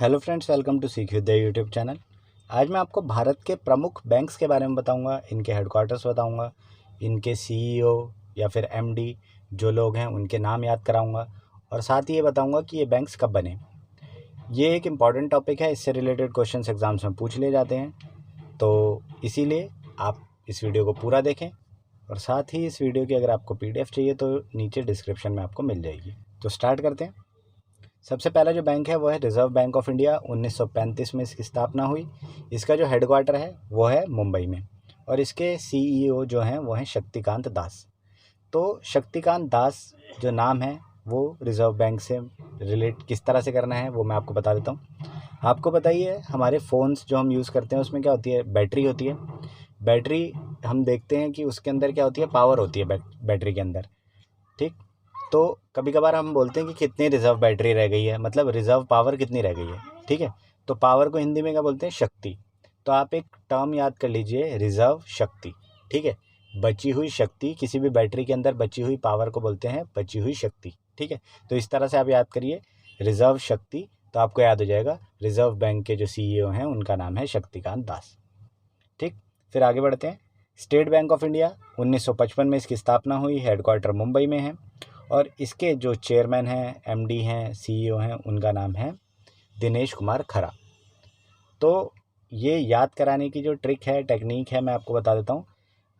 Hello friends, welcome to सीख with the YouTube channel. आज मैं आपको भारत के प्रमुख बैंक्स के बारे में बताऊंगा, इनके हेडक्वार्टर्स बताऊंगा, इनके सीईओ या फिर एमडी जो लोग हैं उनके नाम याद कराऊंगा और साथ ही ये बताऊंगा कि ये बैंक्स कब बने। ये एक इम्पॉर्टेंट टॉपिक है, इससे रिलेटेड क्वेश्चंस एग्जाम्स में पूछ लिए जाते हैं, तो इसीलिए आप इस वीडियो को पूरा देखें और साथ ही इस वीडियो की अगर आपको पीडीएफ चाहिए तो नीचे डिस्क्रिप्शन में आपको मिल जाएगी। तो स्टार्ट करते हैं। सबसे पहला जो बैंक है वो है रिज़र्व बैंक ऑफ इंडिया। 1935 में इसकी स्थापना हुई। इसका जो हेडक्वार्टर है वो है मुंबई में और इसके सीईओ जो हैं वो हैं शक्तिकांत दास। तो शक्तिकांत दास जो नाम है वो रिज़र्व बैंक से रिलेट किस तरह से करना है वो मैं आपको बता देता हूँ। आपको पता ही है, हमारे फ़ोन्स जो हम यूज़ करते हैं उसमें क्या होती है, बैटरी होती है। बैटरी हम देखते हैं कि उसके अंदर क्या होती है, पावर होती है बैटरी के अंदर, ठीक। तो कभी कभार हम बोलते हैं कि कितनी रिज़र्व बैटरी रह गई है, मतलब रिज़र्व पावर कितनी रह गई है, ठीक है। तो पावर को हिंदी में क्या बोलते हैं, शक्ति। तो आप एक टर्म याद कर लीजिए, रिज़र्व शक्ति, ठीक है। बची हुई शक्ति, किसी भी बैटरी के अंदर बची हुई पावर को बोलते हैं बची हुई शक्ति, ठीक है। तो इस तरह से आप याद करिए रिज़र्व शक्ति, तो आपको याद हो जाएगा रिज़र्व बैंक के जो सीईओ हैं उनका नाम है शक्तिकांत दास, ठीक। फिर आगे बढ़ते हैं। स्टेट बैंक ऑफ इंडिया 1955 में इसकी स्थापना हुई। हेडक्वार्टर मुंबई में है और इसके जो चेयरमैन हैं, एमडी हैं, सीईओ हैं, उनका नाम है दिनेश कुमार खरा। तो ये याद कराने की जो ट्रिक है, टेक्निक है, मैं आपको बता देता हूँ।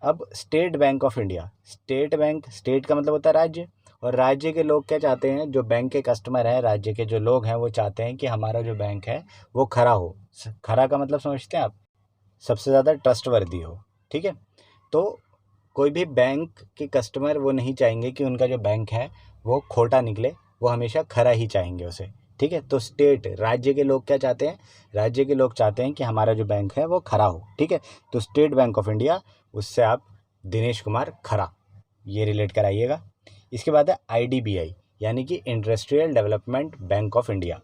अब state bank of India, state bank, state का मतलब होता है राज्य, और राज्य के लोग क्या चाहते हैं, जो बैंक के कस्टमर हैं, राज्य के जो लोग हैं वो चाहते हैं कि हमारा जो बैंक है वो खरा हो। खरा का मतलब समझते हैं आप, सबसे ज़्यादा ट्रस्टवर्दी हो, ठीक है। तो कोई भी बैंक के कस्टमर वो नहीं चाहेंगे कि उनका जो बैंक है वो खोटा निकले, वो हमेशा खरा ही चाहेंगे उसे, ठीक है। तो स्टेट, राज्य के लोग क्या चाहते हैं, राज्य के लोग चाहते हैं कि हमारा जो बैंक है वो खरा हो, ठीक है। तो स्टेट बैंक ऑफ इंडिया, उससे आप दिनेश कुमार खरा ये रिलेट कराइएगा। इसके बाद है आईडीबीआई, यानी कि industrial development bank of India.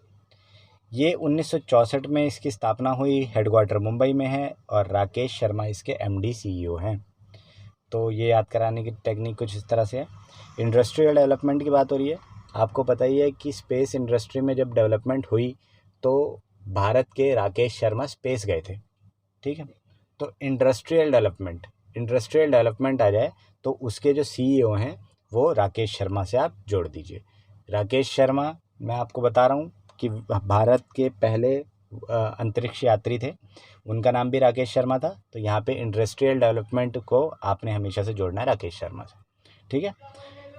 ये 1964 में इसकी स्थापना हुई। हेडक्वार्टर मुंबई में है और राकेश शर्मा इसके एमडी सीईओ हैं। तो ये याद कराने की टेक्निक कुछ इस तरह से है। इंडस्ट्रियल डेवलपमेंट की बात हो रही है। आपको पता ही है कि स्पेस इंडस्ट्री में जब डेवलपमेंट हुई तो भारत के राकेश शर्मा स्पेस गए थे, ठीक है। तो इंडस्ट्रियल डेवलपमेंट आ जाए तो उसके जो सीईओ हैं वो राकेश शर्मा से आप जोड़ दीजिए। राकेश शर्मा, मैं आपको बता रहा हूँ कि भारत के पहले अंतरिक्ष यात्री थे, उनका नाम भी राकेश शर्मा था। तो यहाँ पे इंडस्ट्रियल डेवलपमेंट को आपने हमेशा से जोड़ना है राकेश शर्मा से, ठीक है।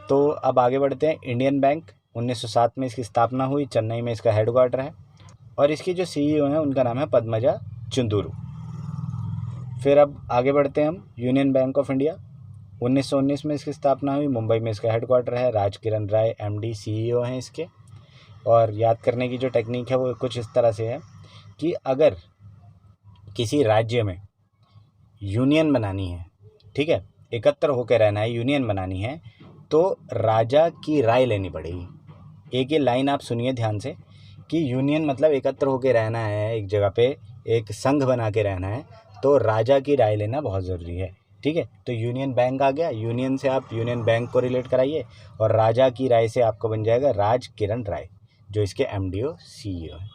तो अब आगे बढ़ते हैं। इंडियन बैंक 1907 में इसकी स्थापना हुई। चेन्नई में इसका हेडक्वार्टर है और इसकी जो सीईओ हैं उनका नाम है पद्मजा चुंदुरु। फिर अब आगे बढ़ते हैं हम। यूनियन बैंक ऑफ इंडिया 1919 में इसकी स्थापना हुई। मुंबई में इसका हेडक्वार्टर है। राजकिरण राय एमडी सीईओ हैं इसके। और याद करने की जो टेक्निक है वो कुछ इस तरह से है कि अगर किसी राज्य में यूनियन बनानी है, ठीक है, एकत्र होकर रहना है, यूनियन बनानी है, तो राजा की राय लेनी पड़ेगी। एक ये लाइन आप सुनिए ध्यान से कि यूनियन मतलब एकत्र होकर रहना है, एक जगह पे एक संघ बना के रहना है, तो राजा की राय लेना बहुत ज़रूरी है, ठीक है। तो यूनियन बैंक आ गया, यूनियन से आप यूनियन बैंक को रिलेट कराइए और राजा की राय से आपको बन जाएगा राजकिरण राय, जो इसके एमडीओ सीईओ हैं।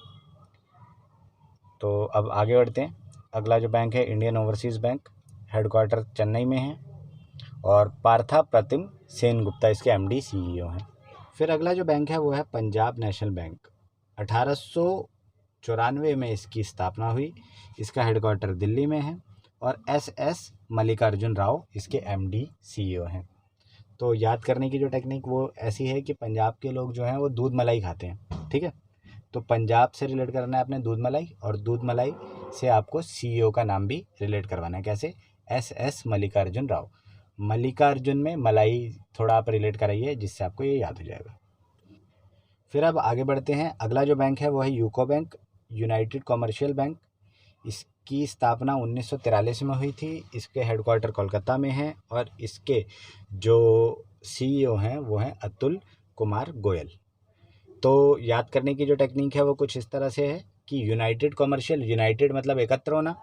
तो अब आगे बढ़ते हैं। अगला जो बैंक है Indian overseas bank, headquarter Chennai में है और पार्था प्रतिम सेनगुप्ता इसके एमडी सीईओ हैं। फिर अगला जो बैंक है वो है पंजाब नेशनल बैंक। 1894 में इसकी स्थापना हुई। इसका हेडक्वार्टर दिल्ली में है और एस मल्लिकार्जुन राव इसके एमडी सीईओ हैं। तो याद करने की जो टेक्निक वो ऐसी है कि पंजाब के लोग जो हैं वो दूध मलाई खाते हैं, ठीक है। तो पंजाब से रिलेट करना है अपने दूध मलाई, और दूध मलाई से आपको सीईओ का नाम भी रिलेट करवाना है। कैसे? एस मल्लिकार्जुन राव। मल्लिकार्जुन में मलाई थोड़ा आप रिलेट कराइए, जिससे आपको ये याद हो जाएगा। फिर अब आगे बढ़ते हैं। अगला जो बैंक है वो है UCO bank, United commercial bank. इसकी स्थापना 1943 में हुई थी। इसके हेडक्वार्टर कोलकाता में है और इसके जो सीईओ हैं वो हैं अतुल कुमार गोयल। तो याद करने की जो टेक्निक है वो कुछ इस तरह से है कि यूनाइटेड कमर्शियल, यूनाइटेड मतलब एकत्र होना,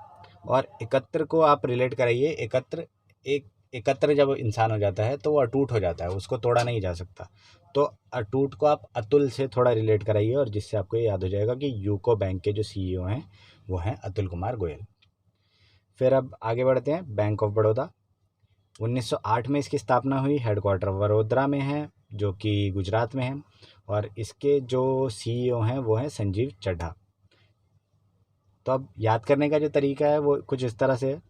और एकत्र को आप रिलेट कराइए, एकत्र, एक एकत्र जब इंसान हो जाता है तो वो अटूट हो जाता है, उसको तोड़ा नहीं जा सकता। तो अटूट को आप अतुल से थोड़ा रिलेट कराइए और जिससे आपको ये याद हो जाएगा कि यूको बैंक के जो CEO हैं वो हैं अतुल कुमार गोयल। फिर अब आगे बढ़ते हैं, बैंक ऑफ बड़ौदा। 1908 में इसकी स्थापना हुई, हेडक्वार्टर वडोदरा में है जो कि गुजरात में है, और इसके जो CEO हैं वो हैं संजीव चड्ढा। तो अब याद करने का जो तरीका है वो कुछ इस तरह से है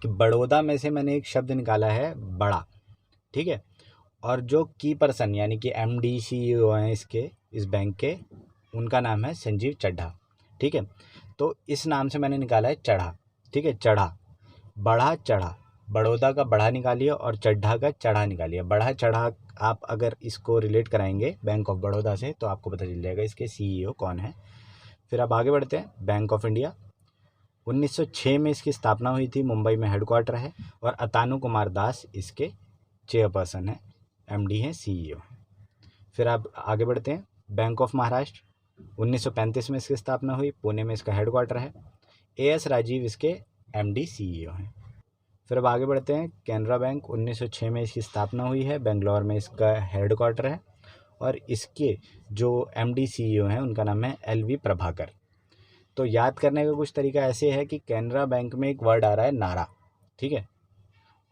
कि बड़ौदा में से मैंने एक शब्द निकाला है बड़ा, ठीक है, और जो की पर्सन यानी कि MD CEO हैं इसके, इस बैंक के, उनका नाम है संजीव चड्ढा, ठीक है। तो इस नाम से मैंने निकाला है चढ़ा, ठीक है, चढ़ा, बढ़ा चढ़ा, बड़ौदा का बढ़ा निकालिए और चड्ढा का चढ़ा निकालिए। बढ़ा चढ़ा आप अगर इसको रिलेट कराएंगे बैंक ऑफ बड़ौदा से तो आपको पता चल जाएगा इसके CEO कौन है। फिर अब आगे बढ़ते हैं, बैंक ऑफ इंडिया। 1906 में इसकी स्थापना हुई थी, मुंबई में हेडक्वार्टर है, और अतानु कुमार दास इसके चेयरपर्सन है, MD हैं, CEO। फिर आप आगे बढ़ते हैं, बैंक ऑफ महाराष्ट्र। 1935 में इसकी स्थापना हुई, पुणे में इसका हेडक्वार्टर है, AS राजीव इसके MD CEO हैं। फिर अब आगे बढ़ते हैं, कैनरा बैंक। 1906 में इसकी स्थापना हुई है, बेंगलोर में इसका हेडक्वार्टर है, और इसके जो MD CEO हैं उनका नाम है LV प्रभाकर। तो याद करने का कुछ तरीका ऐसे है कि कैनरा बैंक में एक वर्ड आ रहा है नारा, ठीक है,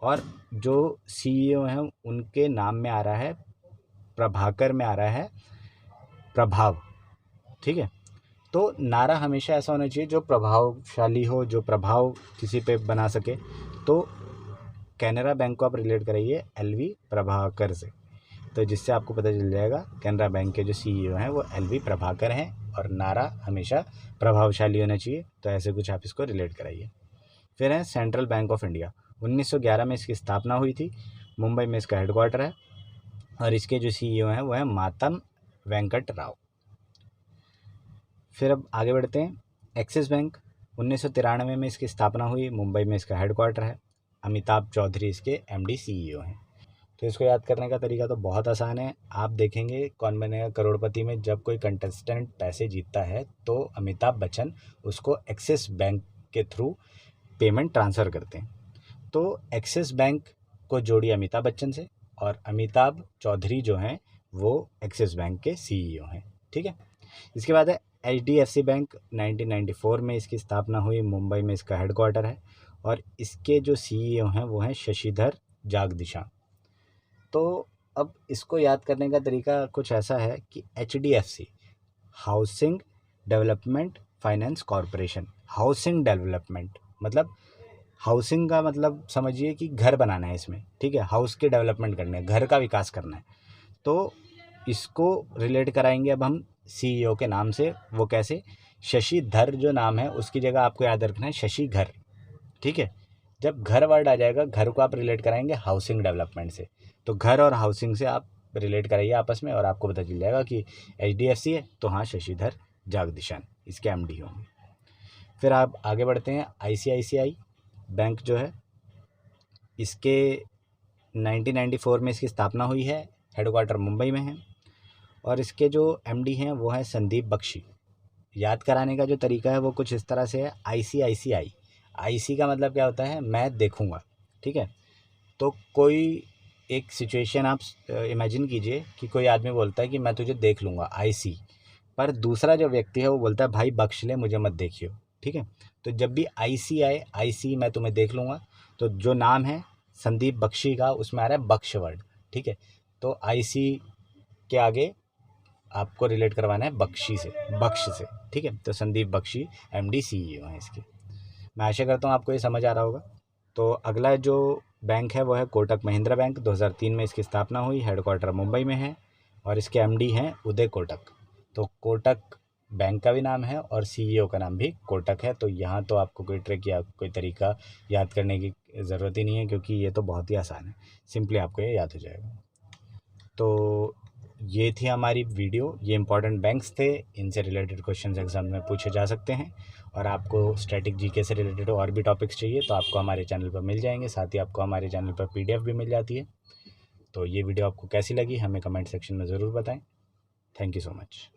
और जो CEO हैं उनके नाम में आ रहा है प्रभाकर, में आ रहा है प्रभाव, ठीक है। तो नारा हमेशा ऐसा होना चाहिए जो प्रभावशाली हो, जो प्रभाव किसी पे बना सके। तो कैनरा बैंक को आप रिलेट कराइए LV प्रभाकर से, तो जिससे आपको पता चल जाएगा कैनरा बैंक के जो CEO हैं वो LV प्रभाकर हैं, और नारा हमेशा प्रभावशाली होना चाहिए। तो ऐसे कुछ आप इसको रिलेट कराइए। फिर है सेंट्रल बैंक ऑफ इंडिया। 1911 में इसकी स्थापना हुई थी, मुंबई में इसका हेडक्वार्टर है, और इसके जो CEO हैं वो है मातम वेंकट राव। फिर अब आगे बढ़ते हैं, एक्सिस बैंक। 1993 में इसकी स्थापना हुई, मुंबई में इसका हेडक्वार्टर है, अमिताभ चौधरी इसके MD CEO हैं। तो इसको याद करने का तरीका तो बहुत आसान है। आप देखेंगे कौन बनेगा करोड़पति में, जब कोई कंटेस्टेंट पैसे जीतता है तो अमिताभ बच्चन उसको एक्सिस बैंक के थ्रू पेमेंट ट्रांसफ़र करते हैं। तो एक्सिस बैंक को जोड़िए अमिताभ बच्चन से, और अमिताभ चौधरी जो हैं वो एक्सिस बैंक के CEO हैं, ठीक है। इसके बाद है HDFC बैंक। 1994 में इसकी स्थापना हुई, मुंबई में इसका हेडक्वार्टर है, और इसके जो CEO हैं वो हैं शशिधर जागदीशा। तो अब इसको याद करने का तरीका कुछ ऐसा है कि HDFC, housing development finance corporation. Housing development मतलब हाउसिंग का मतलब समझिए कि घर बनाना है इसमें, ठीक है, हाउस के डेवलपमेंट करने है, घर का विकास करना है। तो इसको रिलेट कराएंगे अब हम CEO के नाम से। वो कैसे? शशिधर जो नाम है उसकी जगह आपको याद रखना है शशिधर, ठीक है। जब घर वर्ड आ जाएगा, घर को आप रिलेट कराएंगे हाउसिंग डेवलपमेंट से, तो घर और हाउसिंग से आप रिलेट कराइए आपस में, और आपको पता चल जाएगा कि HDFC है तो हाँ शशिधर जागदीशन इसके MD होंगे। फिर आप आगे बढ़ते हैं, ICICI बैंक जो है इसके 1994 में इसकी स्थापना हुई है, हेडक्वार्टर मुंबई में है, और इसके जो MD हैं वो हैं संदीप बख्शी। याद कराने का जो तरीका है वो कुछ इस तरह से है, ICICI, IC का मतलब क्या होता है, मैं देखूंगा, ठीक है। तो कोई एक सिचुएशन आप इमेजिन कीजिए कि कोई आदमी बोलता है कि मैं तुझे देख लूँगा, IC, पर दूसरा जो व्यक्ति है वो बोलता है भाई बख्श ले, मुझे मत देखियो, ठीक है। तो जब भी IC आए, IC मैं तुम्हें देख लूँगा, तो जो नाम है संदीप बख्शी का उसमें आ रहा है बख्श वर्ड, ठीक है। तो IC के आगे आपको रिलेट करवाना है बख्शी से, बख्श से, ठीक है। तो संदीप बख्शी MD CEO हैं इसके। मैं आशा करता हूँ आपको ये समझ आ रहा होगा। तो अगला जो बैंक है वो है कोटक महिंद्रा बैंक। 2003 में इसकी स्थापना हुई, हेडक्वार्टर मुंबई में है, और इसके MD हैं उदय कोटक। तो कोटक बैंक का भी नाम है और CEO का नाम भी कोटक है। तो यहाँ तो आपको कोई ट्रिक या कोई तरीका याद करने की ज़रूरत ही नहीं है, क्योंकि ये तो बहुत ही आसान है, सिंपली आपको ये याद हो जाएगा। तो ये थी हमारी वीडियो, ये इंपॉर्टेंट बैंक्स थे, इनसे रिलेटेड क्वेश्चंस एग्जाम में पूछे जा सकते हैं। और आपको स्टैटिक GK से रिलेटेड और भी टॉपिक्स चाहिए तो आपको हमारे चैनल पर मिल जाएंगे, साथ ही आपको हमारे चैनल पर PDF भी मिल जाती है। तो ये वीडियो आपको कैसी लगी हमें कमेंट सेक्शन में ज़रूर बताएं। Thank you so much.